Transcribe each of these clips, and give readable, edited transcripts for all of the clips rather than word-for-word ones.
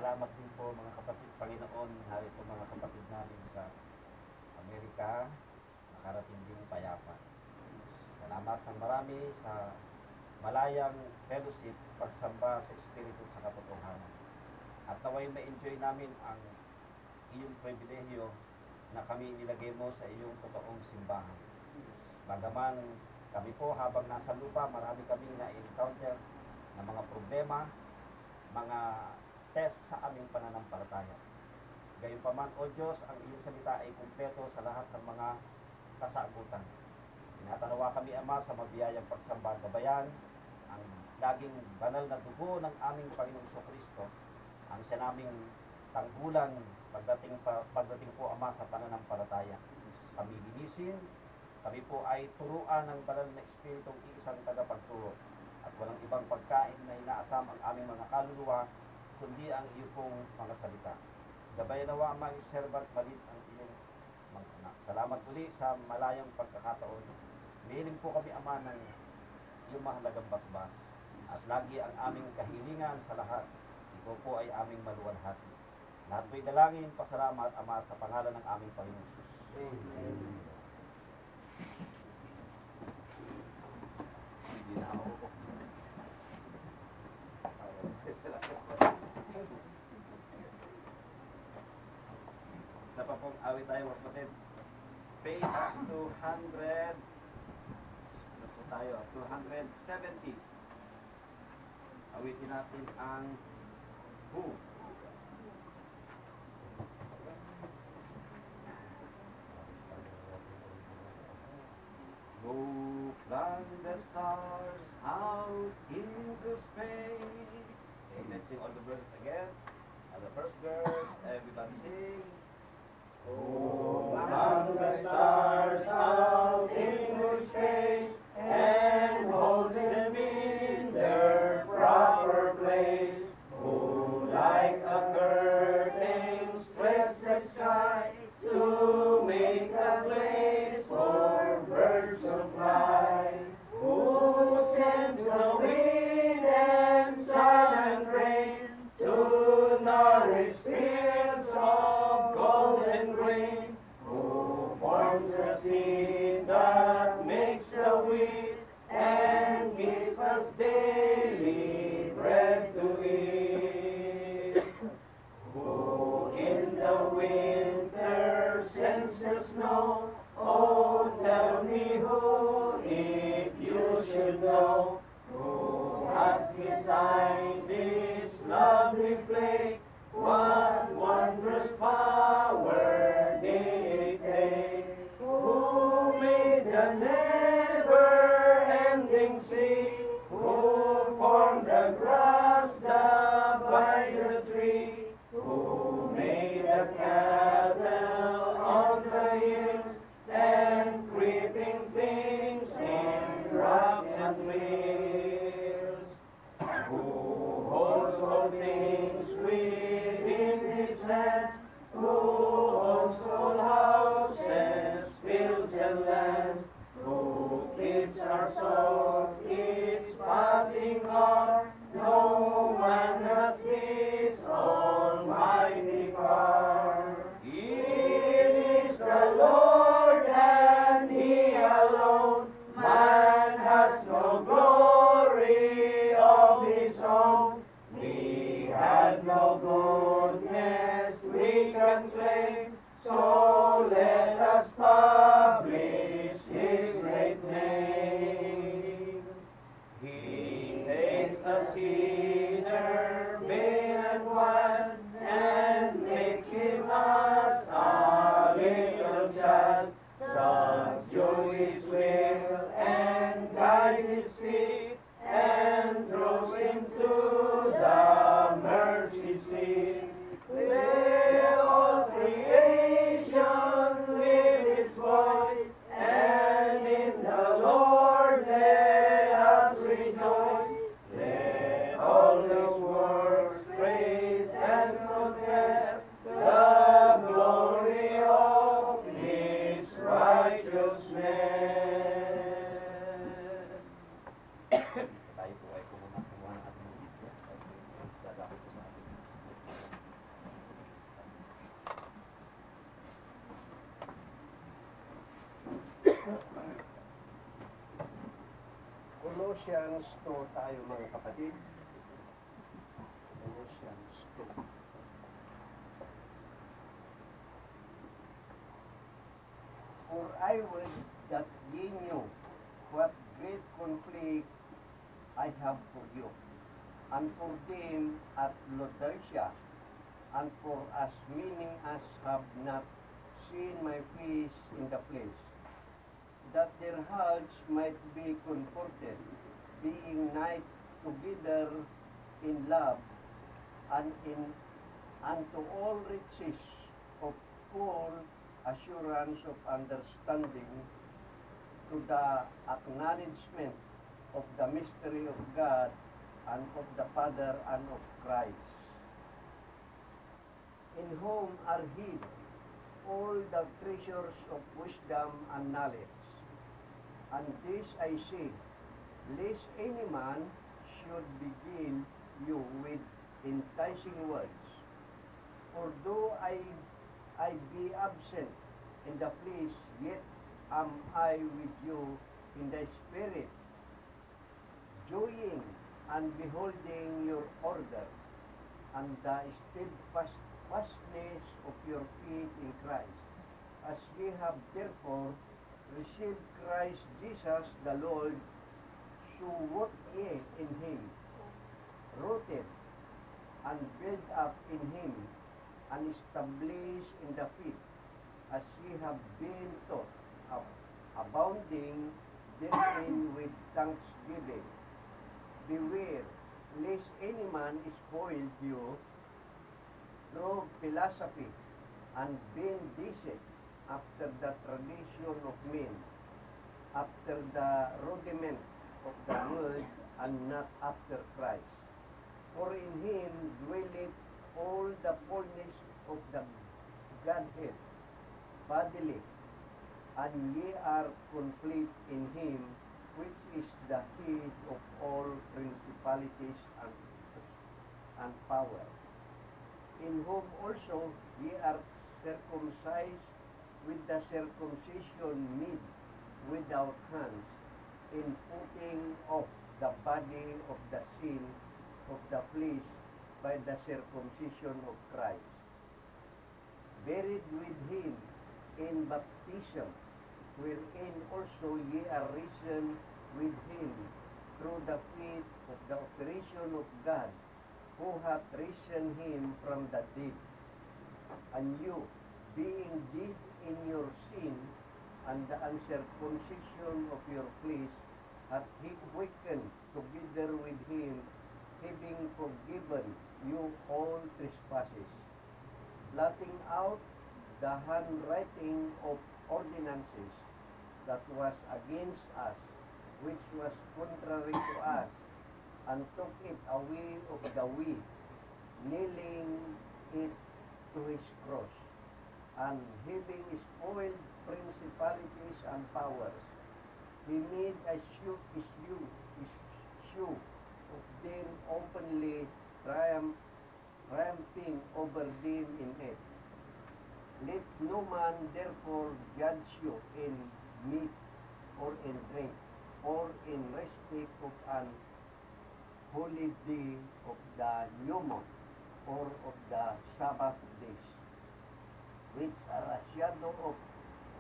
Salamat din po mga kapatid Panginoon, narito mga kapatid namin sa Amerika, nakarating din payapa. Salamat ng marami sa malayang fellowship, pagsamba sa Espiritu sa katotohanan. At naway ma-enjoy namin ang iyong pribilehyo na kami nilagay mo sa iyong totoong simbahan. Bagaman kami po habang nasa lupa, marami kaming na-encounter na mga problema, mga test sa aming pananampalataya. Gayunpaman, O Diyos, ang iyong salita ay kumpleto sa lahat ng mga kasagutan. Tinatanawa kami, Ama, sa mabiyayang pagsamba gabayan, ang laging banal na dugo ng aming Panginoong Kristo, ang siya naming tanggulan pagdating po, Ama, sa pananampalataya. Kami linisin, kami po ay turuan ng banal na Espiritong iisang tagapagturo, at walang ibang pagkain na inaasam ang aming mga kaluluwa, kundi ang iyong pong mga salita. Gabayan nawa, Ama, yung servant, balit ang iyong mga anak. Salamat uli sa malayang pagkakataon. Mihiling po kami, Ama, ng iyong mahalagang basbas, at lagi ang aming kahilingan sa lahat. Ito po ay aming maluwalhati. Lahat po'y dalangin, pasalamat, Ama, sa pangalan ng aming Panginoon Jesus. Amen. Isa pa pong awit tayo, kapatid. Page 200. Ano po tayo? 270. Awitin natin ang Who. Go fly the stars out into space. Okay, let's sing all the verses again. And the first verse, everybody sing. Go fly the stars out into space and hold them in their proper place. Who like a curtain spreads the sky to make a place for birds to fly. Who sends the wind and sun and rain to nourish fields of golden grain. Who forms the seed that makes the wheat and gives us daily bread to eat. Who in the winter sends the snow. Oh, tell me who, if you should know, who has designed this lovely place. What wondrous power did it take? Who made the never-ending sea? Who formed the grass that by the tree? Who made the cattle on the hills and creeping things in rocks and hills? Who holds all things within his hands? Who owns all houses, fields and lands? Who keeps our souls its passing on? No man has this almighty power. It is the Lord and He alone. Man has no glory of his own. We had no goodness we can claim, so let us publish His great name. He takes the sinner, vain and wild, and makes him as a little child. Subdues his will and guides his feet, and throws him to the mercy seat. Let all creation lift its voice, and in the Lord let us rejoice. Let all Colossians 2 tayo mga kapatid. Colossians 2. For I would that ye knew what great conflict I have for you, and for them at Laodicea, and for as many as have not seen my face in the flesh, that their hearts might be comforted, being knit together in love, and unto all riches of full assurance of understanding, to the acknowledgement of the mystery of God, and of the Father, and of Christ, in whom are hid all the treasures of wisdom and knowledge. And this I say, lest any man should begin you with enticing words. For though I be absent in the flesh, yet am I with you in the spirit, joying and beholding your order, and the steadfastness of your faith in Christ, as ye have therefore received Christ Jesus the Lord, so walk ye in him, rooted and built up in him, and established in the faith, as ye have been taught, abounding therein with thanksgiving. Beware lest any man spoil you through philosophy and vain deceit, after the tradition of men, after the rudiment of the world, and not after Christ. For in him dwelleth all the fullness of the Godhead bodily, and ye are complete in him, which is the head of all principalities and power, in whom also ye are circumcised with the circumcision made without hands, in putting off the body of the sin of the flesh by the circumcision of Christ, buried with him in baptism, wherein also ye are risen with him through the faith of the operation of God, who hath risen him from the dead. And you, being dead in your sin and the uncircumcision of your flesh, hath he quickened together with him, having forgiven you all trespasses, blotting out the handwriting of ordinances that was against us, which was contrary to us, and took it away of the way, nailing it to his cross, and having spoiled principalities and powers, he made a show of them openly, triumphing over them in it. Let no man therefore judge you in meat or in drink, or in respect of an holy day of the new moon, or of the Sabbath days, which are a shadow of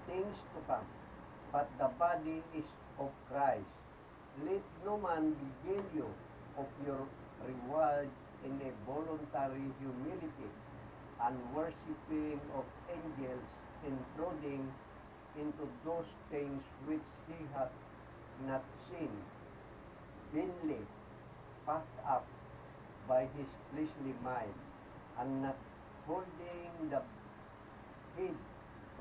things to come, but the body is of Christ. Let no man begin you of your reward in a voluntary humility, and worshipping of angels, intruding into those things which he hath not seen, vainly puffed up by his fleshly mind, and not holding the head,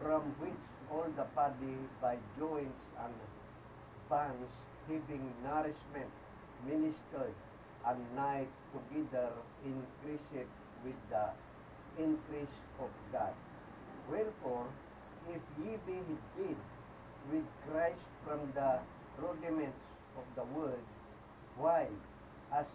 from which all the body by joints and bands, having nourishment ministered and night together, increaseth with the increase of God. Wherefore, if ye be hid with Christ from the rudiments of the world, why, as